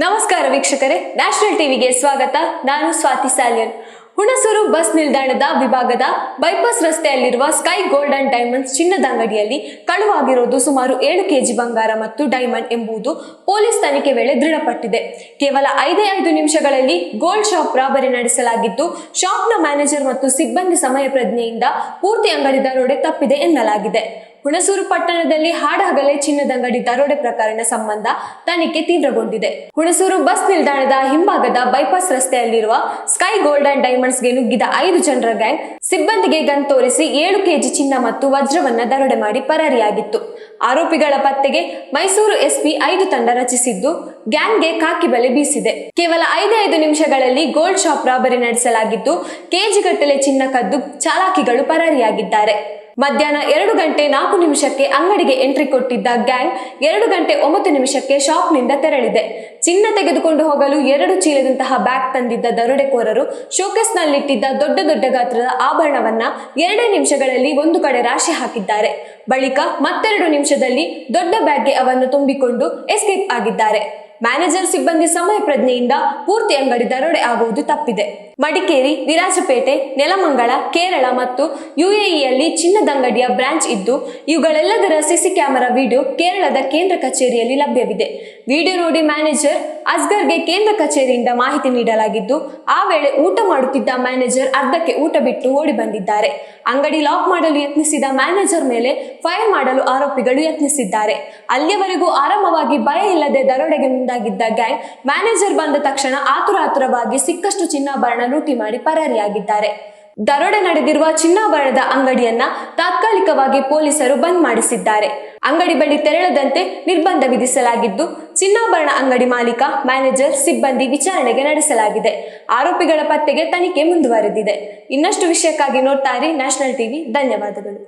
ನಮಸ್ಕಾರ ವೀಕ್ಷಕರೇ, ನ್ಯಾಷನಲ್ ಟಿವಿಗೆ ಸ್ವಾಗತ. ನಾನು ಸ್ವಾತಿ ಸಾಲ್ಯನ್. ಹುಣಸೂರು ಬಸ್ ನಿಲ್ದಾಣದ ವಿಭಾಗದ ಬೈಪಾಸ್ ರಸ್ತೆಯಲ್ಲಿರುವ ಸ್ಕೈ ಗೋಲ್ಡ್ ಅಂಡ್ ಡೈಮಂಡ್ಸ್ ಚಿನ್ನದ ಅಂಗಡಿಯಲ್ಲಿ ಕಳುವಾಗಿರೋದು ಸುಮಾರು 7 ಕೆಜಿ ಬಂಗಾರ ಮತ್ತು ಡೈಮಂಡ್ ಎಂಬುದು ಪೊಲೀಸ್ ತನಿಖೆ ವೇಳೆ ದೃಢಪಟ್ಟಿದೆ. ಕೇವಲ 5 ನಿಮಿಷಗಳಲ್ಲಿ ಗೋಲ್ಡ್ ಶಾಪ್ ರಾಬರಿ ನಡೆಸಲಾಗಿದ್ದು, ಶಾಪ್ನ ಮ್ಯಾನೇಜರ್ ಮತ್ತು ಸಿಬ್ಬಂದಿ ಸಮಯ ಪ್ರಜ್ಞೆಯಿಂದ ಪೂರ್ತಿ ಅಂಗಡಿ ದರೋಡೆ ತಪ್ಪಿದೆ ಎನ್ನಲಾಗಿದೆ. ಹುಣಸೂರು ಪಟ್ಟಣದಲ್ಲಿ ಹಾಡಹಗಲೇ ಚಿನ್ನದ ಅಂಗಡಿ ದರೋಡೆ ಪ್ರಕರಣ ಸಂಬಂಧ ತನಿಖೆ ತೀವ್ರಗೊಂಡಿದೆ. ಹುಣಸೂರು ಬಸ್ ನಿಲ್ದಾಣದ ಹಿಂಭಾಗದ ಬೈಪಾಸ್ ರಸ್ತೆಯಲ್ಲಿರುವ ಸ್ಕೈ ಗೋಲ್ಡ್ ಅಂಡ್ ಡೈಮಂಡ್ಸ್ಗೆ ನುಗ್ಗಿದ 5 ಜನರ ಗ್ಯಾಂಗ್ ಸಿಬ್ಬಂದಿಗೆ ಗನ್ ತೋರಿಸಿ 7 ಕೆಜಿ ಚಿನ್ನ ಮತ್ತು ವಜ್ರವನ್ನ ದರೋಡೆ ಮಾಡಿ ಪರಾರಿಯಾಗಿತ್ತು. ಆರೋಪಿಗಳ ಪತ್ತೆಗೆ ಮೈಸೂರು ಎಸ್ಪಿ 5 ತಂಡ ರಚಿಸಿದ್ದು, ಗ್ಯಾಂಗ್ಗೆ ಕಾಕಿ ಬಲೆ ಬೀಸಿದೆ. ಕೇವಲ 5 ನಿಮಿಷಗಳಲ್ಲಿ ಗೋಲ್ಡ್ ಶಾಪ್ ರಾಬರಿ ನಡೆಸಲಾಗಿದ್ದು, ಕೆಜಿಗಟ್ಟಲೆ ಚಿನ್ನ ಕದ್ದು ಚಾಲಾಕಿಗಳು ಪರಾರಿಯಾಗಿದ್ದಾರೆ. ಮಧ್ಯಾಹ್ನ 2 ಗಂಟೆ 4 ನಿಮಿಷಕ್ಕೆ ಅಂಗಡಿಗೆ ಎಂಟ್ರಿ ಕೊಟ್ಟಿದ್ದ ಗ್ಯಾಂಗ್ 2 ಗಂಟೆ 9 ನಿಮಿಷಕ್ಕೆ ಶಾಪ್ನಿಂದ ತೆರಳಿದೆ. ಚಿನ್ನ ತೆಗೆದುಕೊಂಡು ಹೋಗಲು 2 ಚೀಲದಂತಹ ಬ್ಯಾಗ್ ತಂದಿದ್ದ ದರೋಡೆಕೋರರು ಶೋಕೇಸ್ನಲ್ಲಿಟ್ಟಿದ್ದ ದೊಡ್ಡ ಗಾತ್ರದ ಆಭರಣವನ್ನ 2 ನಿಮಿಷಗಳಲ್ಲಿ ಒಂದು ಕಡೆ ರಾಶಿ ಹಾಕಿದ್ದಾರೆ. ಬಳಿಕ ಮತ್ತೆರಡು ನಿಮಿಷದಲ್ಲಿ ದೊಡ್ಡ ಬ್ಯಾಗ್ಗೆ ಅವನ್ನು ತುಂಬಿಕೊಂಡು ಎಸ್ಕೇಪ್ ಆಗಿದ್ದಾರೆ. ಮ್ಯಾನೇಜರ್ ಸಿಬ್ಬಂದಿ ಸಮಯ ಪ್ರಜ್ಞೆಯಿಂದ ಪೂರ್ತಿ ಅಂಗಡಿ ದರೋಡೆ ಆಗುವುದು ತಪ್ಪಿದೆ. ಮಡಿಕೇರಿ, ವಿರಾಜಪೇಟೆ, ನೆಲಮಂಗಲ, ಕೇರಳ ಮತ್ತು ಯುಎಇಯಲ್ಲಿ ಚಿನ್ನದ ಅಂಗಡಿಯ ಬ್ರಾಂಚ್ ಇದ್ದು, ಇವುಗಳೆಲ್ಲದರ ಸಿಸಿ ಕ್ಯಾಮೆರಾ ವಿಡಿಯೋ ಕೇರಳದ ಕೇಂದ್ರ ಕಚೇರಿಯಲ್ಲಿ ಲಭ್ಯವಿದೆ. ವಿಡಿಯೋ ನೋಡಿ ಮ್ಯಾನೇಜರ್ ಅಸ್ಗರ್ಗೆ ಕೇಂದ್ರ ಕಚೇರಿಯಿಂದ ಮಾಹಿತಿ ನೀಡಲಾಗಿದ್ದು, ಆ ವೇಳೆ ಊಟ ಮಾಡುತ್ತಿದ್ದ ಮ್ಯಾನೇಜರ್ ಅರ್ಧಕ್ಕೆ ಊಟ ಬಿಟ್ಟು ಓಡಿ ಬಂದಿದ್ದಾರೆ. ಅಂಗಡಿ ಲಾಕ್ ಮಾಡಲು ಯತ್ನಿಸಿದ ಮ್ಯಾನೇಜರ್ ಮೇಲೆ ಫೈರ್ ಮಾಡಲು ಆರೋಪಿಗಳು ಯತ್ನಿಸಿದ್ದಾರೆ. ಅಲ್ಲಿಯವರೆಗೂ ಆರಾಮವಾಗಿ ಭಯ ಇಲ್ಲದೆ ದರೋಡೆಗೆ ಮುಂದಾಗಿದ್ದ ಗ್ಯಾಂಗ್ ಮ್ಯಾನೇಜರ್ ಬಂದ ತಕ್ಷಣ ಆತುರವಾಗಿ ಸಿಕ್ಕಷ್ಟು ಚಿನ್ನಾಭರಣ ಲೂಟಿ ಮಾಡಿ ಪರಾರಿಯಾಗಿದ್ದಾರೆ. ದರೋಡೆ ನಡೆದಿರುವ ಚಿನ್ನಾಭರಣದ ಅಂಗಡಿಯನ್ನ ತಾತ್ಕಾಲಿಕವಾಗಿ ಪೊಲೀಸರು ಬಂದ್ ಮಾಡಿಸಿದ್ದಾರೆ. ಅಂಗಡಿ ಬಳಿ ತೆರಳದಂತೆ ನಿರ್ಬಂಧ ವಿಧಿಸಲಾಗಿದ್ದು, ಚಿನ್ನಾಭರಣ ಅಂಗಡಿ ಮಾಲೀಕ, ಮ್ಯಾನೇಜರ್, ಸಿಬ್ಬಂದಿ ವಿಚಾರಣೆಗೆ ನಡೆಸಲಾಗಿದೆ. ಆರೋಪಿಗಳ ಪತ್ತೆಗೆ ತನಿಖೆ ಮುಂದುವರೆದಿದೆ. ಇನ್ನಷ್ಟು ವಿಷಯಕ್ಕಾಗಿ ನೋಡ್ತಾ ಇರಿ ನ್ಯಾಷನಲ್ ಟಿವಿ. ಧನ್ಯವಾದಗಳು.